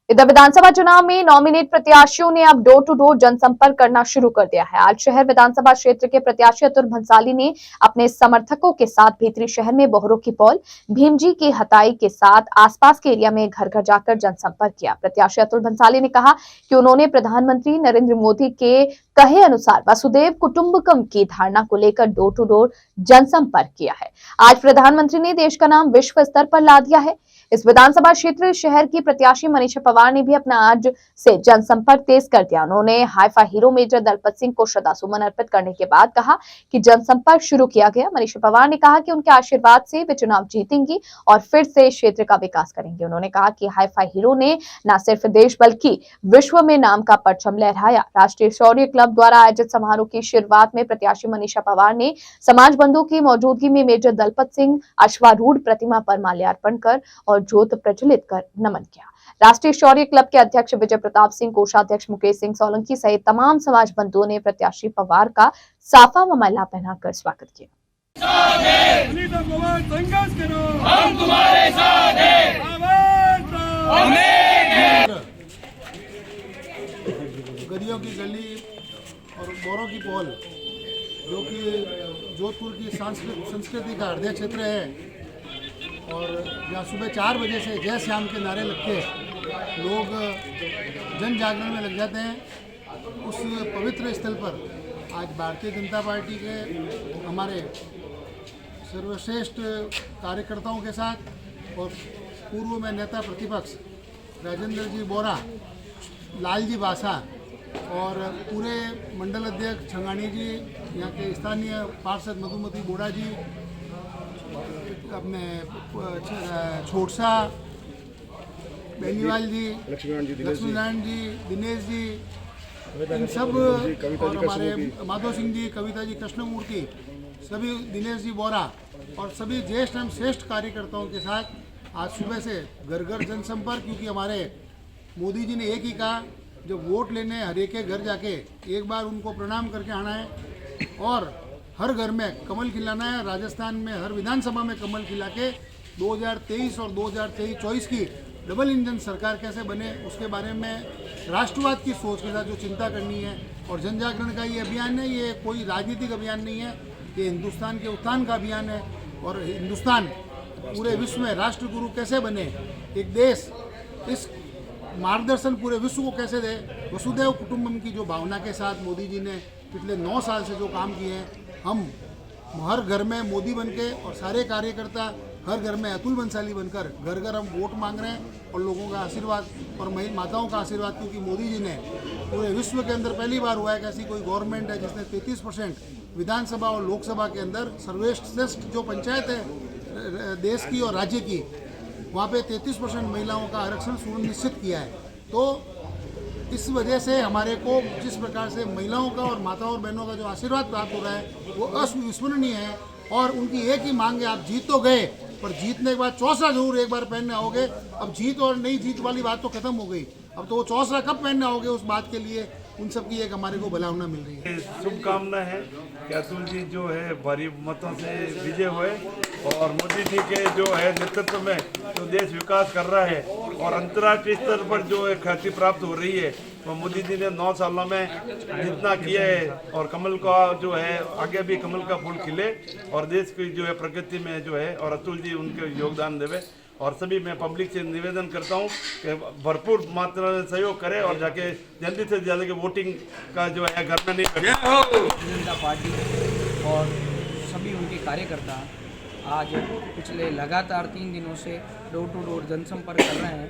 इधर विधानसभा चुनाव में नॉमिनेट प्रत्याशियों ने अब डोर टू डोर जनसंपर्क करना शुरू कर दिया है। आज शहर विधानसभा क्षेत्र के प्रत्याशी अतुल भंसाली ने अपने समर्थकों के साथ भीतरी शहर में बोहरों की पौल, भीमजी की हताई के साथ आसपास के एरिया में घर घर जाकर जनसंपर्क किया। प्रत्याशी अतुल भंसाली ने कहा कि उन्होंने प्रधानमंत्री नरेंद्र मोदी के कहे अनुसार वसुधैव कुटुंबकम की धारणा को लेकर डोर टू डोर जनसंपर्क किया है। आज प्रधानमंत्री ने देश का नाम विश्व स्तर पर ला दिया है। इस विधानसभा क्षेत्र शहर की प्रत्याशी मनीषा पवार ने भी अपना आज से जनसंपर्क तेज कर दिया। उन्होंने Haifa hero Major Dalpat Singh को श्रद्धासुमन अर्पित करने के बाद कहा कि जनसंपर्क शुरू किया गया। मनीषा पवार ने कहा कि उनके आशीर्वाद से वे चुनाव जीतेंगी और फिर से क्षेत्र का विकास करेंगे। उन्होंने कहा कि हाइफा हीरो ने न सिर्फ देश बल्कि विश्व में नाम का परचम लहराया। राष्ट्रीय शौर्य क्लब द्वारा आयोजित समारोह की शुरुआत में प्रत्याशी मनीषा पवार ने समाज बंधुओं की मौजूदगी में मेजर दलपत सिंह अश्वारूढ़ प्रतिमा पर माल्यार्पण कर और ज्योत प्रज्वलित कर नमन किया। राष्ट्रीय शौर्य क्लब के अध्यक्ष विजय प्रताप सिंह, कोषाध्यक्ष मुकेश सिंह सोलंकी सहित तमाम समाज बंधुओं ने प्रत्याशी पवार का साफा व माला पहनाकर स्वागत किया। हम तुम्हारे साथ हैं। गदियों की गली और बोरों की पौल, जो कि जोधपुर की संस्कृति का हृदय क्षेत्र है और यहाँ सुबह 4 बजे से जय श्याम के नारे लग के लोग जन जागरण में लग जाते हैं। उस पवित्र स्थल पर आज भारतीय जनता पार्टी के हमारे सर्वश्रेष्ठ कार्यकर्ताओं के साथ और पूर्व में नेता प्रतिपक्ष राजेंद्र जी बोरा, लालजी बासा और पूरे मंडल अध्यक्ष छंगानी जी, यहाँ के स्थानीय पार्षद मधुमती बोड़ा जी, अपने छोटसा बेनीवाल जी, लक्ष्मीनारायण जी, दिनेश जी, इन सब और हमारे माधव सिंह जी, कविता जी, कृष्णमूर्ति, सभी, दिनेश जी बोरा और सभी ज्येष्ठ एवं श्रेष्ठ कार्यकर्ताओं के साथ आज सुबह से घर घर जनसंपर्क, क्योंकि हमारे मोदी जी ने एक ही कहा, जब वोट लेने हर एक के घर जाके एक बार उनको प्रणाम करके आना है और हर घर में कमल खिलाना है। राजस्थान में हर विधानसभा में कमल खिला के 2023 और 2024 की डबल इंजन सरकार कैसे बने, उसके बारे में राष्ट्रवाद की सोच के साथ जो चिंता करनी है। और जन जागरण का ये अभियान है, ये कोई राजनीतिक अभियान नहीं है, ये हिंदुस्तान के उत्थान का अभियान है। और हिंदुस्तान पूरे विश्व में राष्ट्रगुरु कैसे बने, एक देश इस मार्गदर्शन पूरे विश्व को कैसे दे, वसुधैव कुटुंबकम की जो भावना के साथ मोदी जी ने पिछले 9 साल से जो काम किए हैं, हम हर घर में मोदी बनके और सारे कार्यकर्ता हर घर में अतुल भंसाली बनकर घर घर हम वोट मांग रहे हैं और लोगों का आशीर्वाद और माताओं का आशीर्वाद, क्योंकि मोदी जी ने पूरे विश्व के अंदर पहली बार हुआ है कि ऐसी कोई गवर्नमेंट है जिसने 33% विधानसभा और लोकसभा के अंदर सर्वश्रेष्ठ जो पंचायत है देश की और राज्य की, वहाँ पे 33% महिलाओं का आरक्षण सुनिश्चित किया है। तो इस वजह से हमारे को जिस प्रकार से महिलाओं का और माताओं और बहनों का जो आशीर्वाद प्राप्त हो रहा है वो अविस्मरणीय है। और उनकी एक ही मांग है, आप जीत तो गए पर जीतने के बाद चौसरा जरूर एक बार पहनने आओगे। अब जीत और नहीं जीत वाली बात तो खत्म हो गई, अब तो वो चौसरा कब पहनने आओगे, उस बात के लिए उन सब की एक हमारे को भलावना मिल रही है। शुभकामना है कि अतुल जी जो है भारी मतों से विजय हुए और मोदी जी के जो है नेतृत्व में जो देश विकास कर रहा है और अंतर्राष्ट्रीय स्तर पर जो है ख्याति प्राप्त हो रही है, तो मोदी जी ने 9 सालों में जितना किया है और कमल का जो है आगे भी कमल का फूल खिले और देश की जो है प्रगति में जो है और अतुल जी उनके योगदान देवे। और सभी मैं पब्लिक से निवेदन करता हूँ कि भरपूर मात्रा में सहयोग करें और जाके जल्दी से जल्दी वोटिंग का जो है घर में नहीं करें। जनता पार्टी और सभी उनके कार्यकर्ता आज पिछले लगातार 3 दिनों से डोर टू डोर जनसंपर्क कर रहे हैं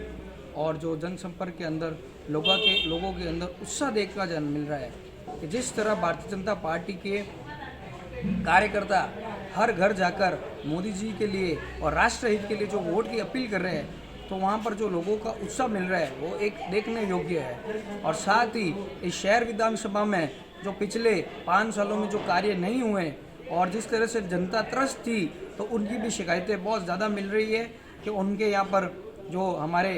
और जो जनसंपर्क के अंदर लोगों के अंदर उत्साह देखने का मिल रहा है कि जिस तरह भारतीय जनता पार्टी के कार्यकर्ता हर घर जाकर मोदी जी के लिए और राष्ट्र हित के लिए जो वोट की अपील कर रहे हैं, तो वहाँ पर जो लोगों का उत्साह मिल रहा है वो एक देखने योग्य है। और साथ ही इस शहर विधानसभा में जो पिछले 5 सालों में जो कार्य नहीं हुए और जिस तरह से जनता त्रस्त थी, तो उनकी भी शिकायतें बहुत ज़्यादा मिल रही है कि उनके यहाँ पर जो हमारे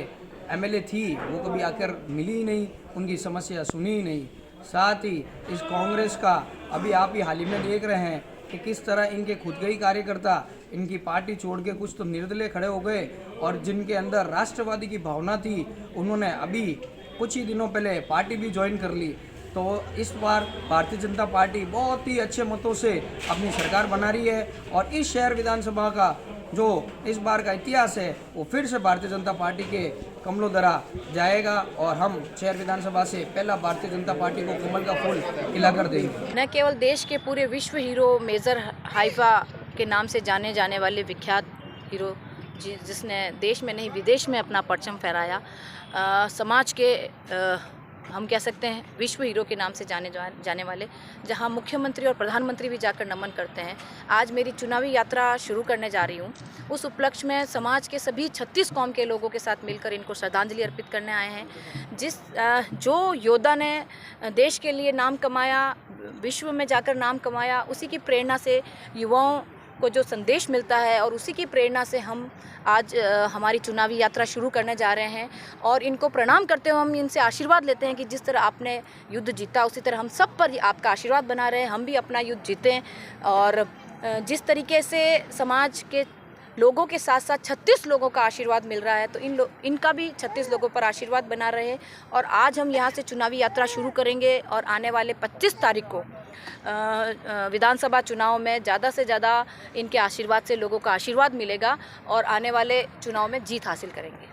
एमएलए थी वो कभी आकर मिली ही नहीं, उनकी समस्या सुनी ही नहीं। साथ ही इस कांग्रेस का अभी आप ही हाल ही में देख रहे हैं कि किस तरह इनके खुद के ही कार्यकर्ता इनकी पार्टी छोड़ के कुछ तो निर्दलीय खड़े हो गए, और जिनके अंदर राष्ट्रवादी की भावना थी उन्होंने अभी कुछ ही दिनों पहले पार्टी भी ज्वाइन कर ली। तो इस बार भारतीय जनता पार्टी बहुत ही अच्छे मतों से अपनी सरकार बना रही है, और इस शहर विधानसभा का जो इस बार का इतिहास है वो फिर से भारतीय जनता पार्टी के कमलों द्वारा जाएगा, और हम शहर विधानसभा से पहला भारतीय जनता पार्टी को कमल का फूल खिलाकर देंगे। न केवल देश के पूरे विश्व हीरो मेजर हाइफा के नाम से जाने जाने वाले विख्यात हीरो जिसने देश में नहीं विदेश में अपना परचम फहराया, समाज के हम कह सकते हैं विश्व हीरो के नाम से जाने वाले, जहां मुख्यमंत्री और प्रधानमंत्री भी जाकर नमन करते हैं। आज मेरी चुनावी यात्रा शुरू करने जा रही हूं। उस उपलक्ष्य में समाज के सभी 36 कौम के लोगों के साथ मिलकर इनको श्रद्धांजलि अर्पित करने आए हैं। जो योद्धा ने देश के लिए नाम कमाया, विश्व में जाकर नाम कमाया, उसी की प्रेरणा से युवाओं को जो संदेश मिलता है, और उसी की प्रेरणा से हम आज हमारी चुनावी यात्रा शुरू करने जा रहे हैं। और इनको प्रणाम करते हुए हम इनसे आशीर्वाद लेते हैं कि जिस तरह आपने युद्ध जीता, उसी तरह हम सब पर आपका आशीर्वाद बना रहे, हम भी अपना युद्ध जीतें। और जिस तरीके से समाज के लोगों के साथ साथ 36 लोगों का आशीर्वाद मिल रहा है, तो इनका भी 36 लोगों पर आशीर्वाद बना रहे। और आज हम यहाँ से चुनावी यात्रा शुरू करेंगे, और आने वाले 25 तारीख को विधानसभा चुनाव में ज़्यादा से ज़्यादा इनके आशीर्वाद से लोगों का आशीर्वाद मिलेगा, और आने वाले चुनाव में जीत हासिल करेंगे।